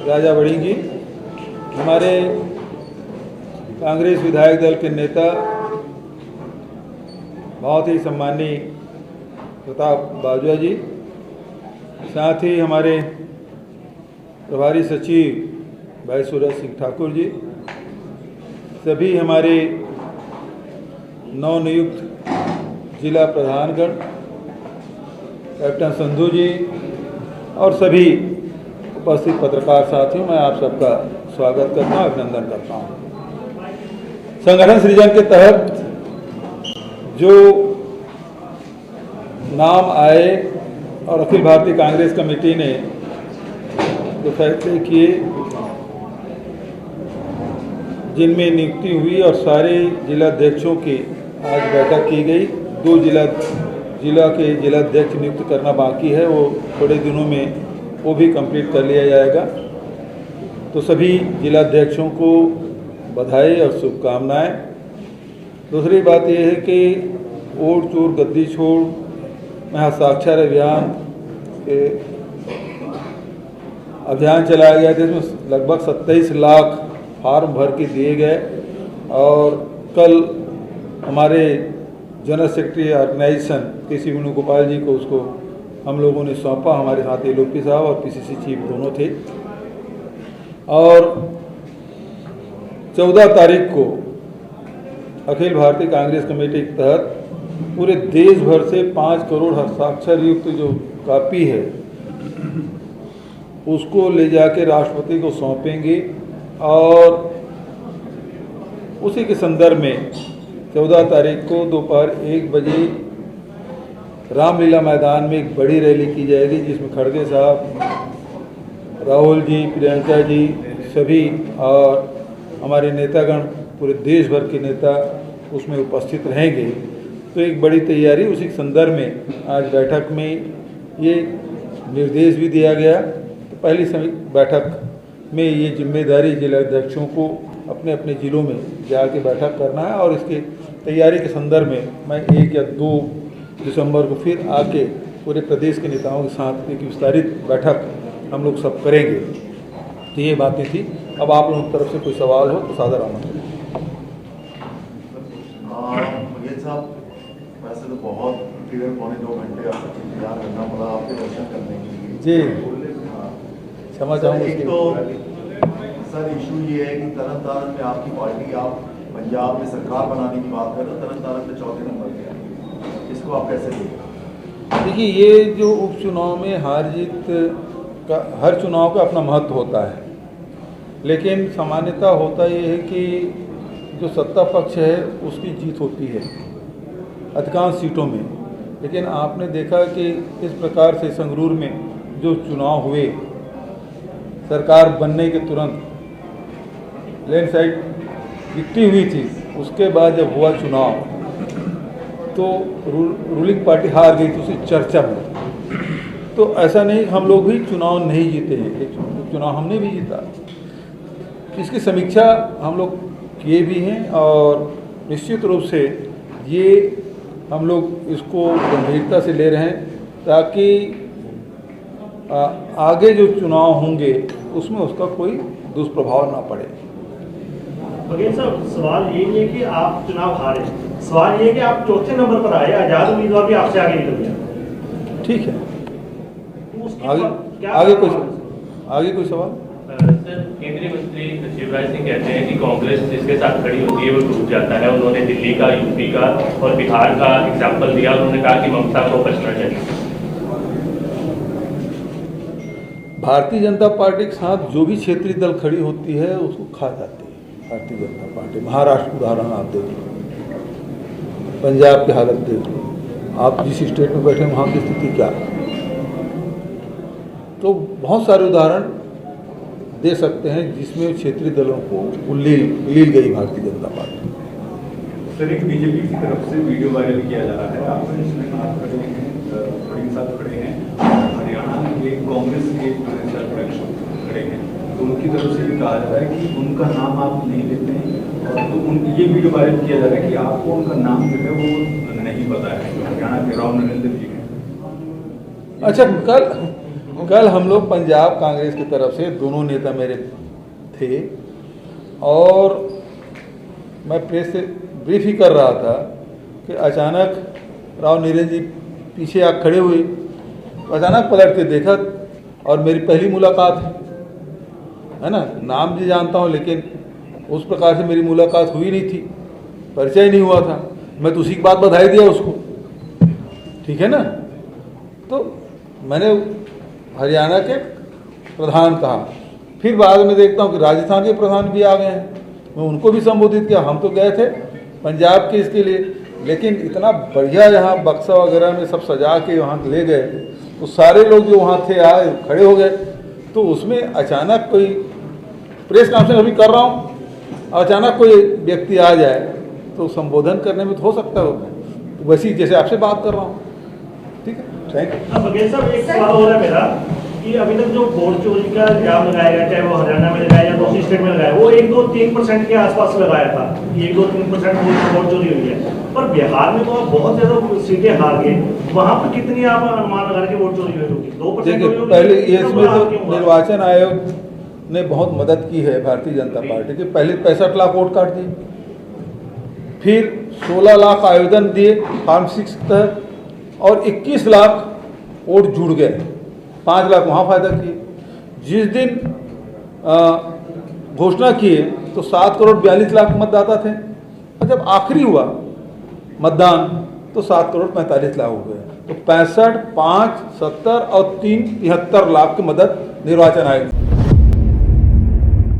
राजा बड़ी जी, हमारे कांग्रेस विधायक दल के नेता बहुत ही सम्माननीय प्रताप बाजवा जी, साथ ही हमारे प्रभारी सचिव भाई सूरज सिंह ठाकुर जी, सभी हमारे नवनियुक्त जिला प्रधानगण, कैप्टन संधू जी और सभी उपस्थित पत्रकार साथियों, मैं आप सबका स्वागत करता हूँ, अभिनंदन करता हूँ। संगठन सृजन के तहत जो नाम आए और अखिल भारतीय कांग्रेस कमेटी ने जो फैसले किए, जिनमें नियुक्ति हुई और सारे जिलाध्यक्षों की आज बैठक की गई। 2 जिला के जिलाध्यक्ष नियुक्त करना बाकी है, वो थोड़े दिनों में वो भी कंप्लीट कर लिया जाएगा। तो सभी जिलाध्यक्षों को बधाई और शुभकामनाएं। दूसरी बात यह है कि ओट चोर गद्दी छोड़ में हस्ताक्षर अभियान चलाया गया था, इसमें लगभग 27 लाख फार्म भर के दिए गए और कल हमारे general secretary organisation KC. Venugopal ji को उसको हम लोगों ने सौंपा। हमारे साथ एलओपी साहब और पीसीसी चीफ दोनों थे। और 14 तारीख को अखिल भारतीय कांग्रेस कमेटी के तहत पूरे देश भर से 5 करोड़ हस्ताक्षर युक्त जो कापी है उसको ले जाके राष्ट्रपति को सौंपेंगे और उसी के संदर्भ में 14 तारीख को दोपहर 1 बजे रामलीला मैदान में एक बड़ी रैली की जाएगी, जिसमें खड़गे साहब, राहुल जी, प्रियंका जी, सभी और हमारे नेतागण, पूरे देश भर के नेता उसमें उपस्थित रहेंगे। तो एक बड़ी तैयारी, उसी के संदर्भ में आज बैठक में ये निर्देश भी दिया गया। तो पहली बैठक में ये जिम्मेदारी जिलाध्यक्षों को अपने अपने ज़िलों में जाके बैठक करना है और इसके तैयारी के संदर्भ में मैं 1 या 2 दिसंबर को फिर आके पूरे प्रदेश के नेताओं के साथ एक विस्तारित बैठक हम लोग सब करेंगे। तो ये बातें थी। अब आप लोगों की तरफ से कोई सवाल हो तो सादर आमंत्रण। साहब, वैसे तो बहुत करीबन 2 घंटे आपको इंतजार करना पड़ा आपके दर्शन करने के लिए। जी, क्षमा चाहूँगा। एक तो सर इशू ये है कि तरन में आपकी पार्टी, आप पंजाब में सरकार बनाने की बात कर रहे हो, तरन में 4थे नंबर पे है, इसको आप कैसे देखते? देखिए, ये जो उपचुनाव में हार जीत का, हर चुनाव का अपना महत्व होता है, लेकिन सामान्यतः होता ये है कि जो सत्ता पक्ष है उसकी जीत होती है अधिकांश सीटों में। लेकिन आपने देखा कि इस प्रकार से संगरूर में जो चुनाव हुए, सरकार बनने के तुरंत लैंडस्लाइड विक्ट्री हुई थी, उसके बाद जब हुआ चुनाव तो रूलिंग पार्टी हार गई थी, उसी चर्चा में। तो ऐसा नहीं, हम लोग भी चुनाव नहीं जीते हैं, एक चुनाव हमने भी जीता। इसकी समीक्षा हम लोग किए भी हैं और निश्चित रूप से ये हम लोग इसको गंभीरता से ले रहे हैं ताकि आगे जो चुनाव होंगे उसमें उसका कोई दुष्प्रभाव ना पड़े। बघेल साहब, सवाल ये नहीं है कि आप चुनाव हारे, सवाल ये है कि आप 4थे नंबर पर आए, आजाद उम्मीदवार भी आपसे आगे निकल गया। ठीक है, तो आगे कोई सवाल? सर, केंद्रीय मंत्री शिवराज सिंह कहते हैं कि कांग्रेस जिसके साथ खड़ी होती है वो टूट जाता है। उन्होंने दिल्ली का, यूपी का और बिहार का एग्जाम्पल दिया। उन्होंने कहा कि ममता को बचना चाहिए। भारतीय जनता पार्टी के साथ जो भी क्षेत्रीय दल खड़ी होती है उसको खा जाती है भारतीय जनता पार्टी। महाराष्ट्र उदाहरण आप देख लो, पंजाब की हालत देख लो, आप जिस स्टेट में बैठे वहाँ की स्थिति क्या है। तो बहुत सारे उदाहरण दे सकते हैं जिसमें क्षेत्रीय दलों को लील गई भारतीय जनता पार्टी। सर, एक बीजेपी की तरफ से वीडियो वायरल किया जा रहा है, आप इसमें आप खड़े हैं, खड़े साथ खड़े हैं, हरियाणा के कांग्रेस के अध्यक्ष खड़े हैं, तो उनकी तरफ से ये कहा जा रहा है कि उनका नाम आप नहीं लेते हैं और तो ये वीडियो वायरल किया जा रहा है कि आपको उनका नाम जो है वो नहीं पता है, जो हरियाणा के राव नरेंद्र जी हैं। अच्छा, कल हम लोग पंजाब कांग्रेस की तरफ से दोनों नेता मेरे थे और मैं प्रेस से ब्रीफ ही कर रहा था कि अचानक राव नीरज जी पीछे आ खड़े हुए, अचानक पलट के देखा और मेरी पहली मुलाकात है ना, नाम भी जानता हूँ लेकिन उस प्रकार से मेरी मुलाकात हुई नहीं थी, परिचय नहीं हुआ था। मैं तो उसी की बात बधाई दिया उसको, ठीक है ना। तो मैंने हरियाणा के प्रधान कहा, फिर बाद में देखता हूँ कि राजस्थान के प्रधान भी आ गए हैं, मैं उनको भी संबोधित किया। हम तो गए थे पंजाब के इसके लिए, लेकिन इतना बढ़िया यहाँ बक्सा वगैरह में सब सजा के वहाँ ले गए तो सारे लोग जो वहाँ थे आए खड़े हो गए। तो उसमें अचानक कोई प्रेस कॉन्फ्रेंस अभी कर रहा हूँ, अचानक कोई व्यक्ति आ जाए तो संबोधन करने में तो हो सकता है वैसी जैसे आपसे बात कर रहा हूँ, ठीक है। Thank you. बघेल साहब, एक सवाल हो रहा है मेरा कि अभी तक जो वोट चोरी का इल्जाम लगाया गया, चाहे वो हरियाणा में लगाया या दूसरी स्टेट में लगाया, वो 1-2-3% के आसपास लगाया था, 1-2-3% वोट चोरी हुई है। पर बिहार में तो आप बहुत ज्यादा सीटें हार गए, वहाँ पर कितनी आप अनुमान लगा के वोट चोरी हुई होगी? 2% देखिए, पहले इसमें तो निर्वाचन आयोग ने बहुत मदद की है भारतीय जनता पार्टी की। पहले 65 लाख वोट काट दिए, फिर 16 लाख आवेदन दिए फॉर्म 6 के तहत और 21 लाख वोट जुड़ गए, 5 लाख वहाँ फायदा किए। जिस दिन घोषणा किए तो 7 करोड़ 42 लाख मतदाता थे और जब आखिरी हुआ मतदान तो 7 करोड़ 45 लाख हो गए। तो 65, 5, 70 और 3 73 लाख की मदद निर्वाचन आयोग।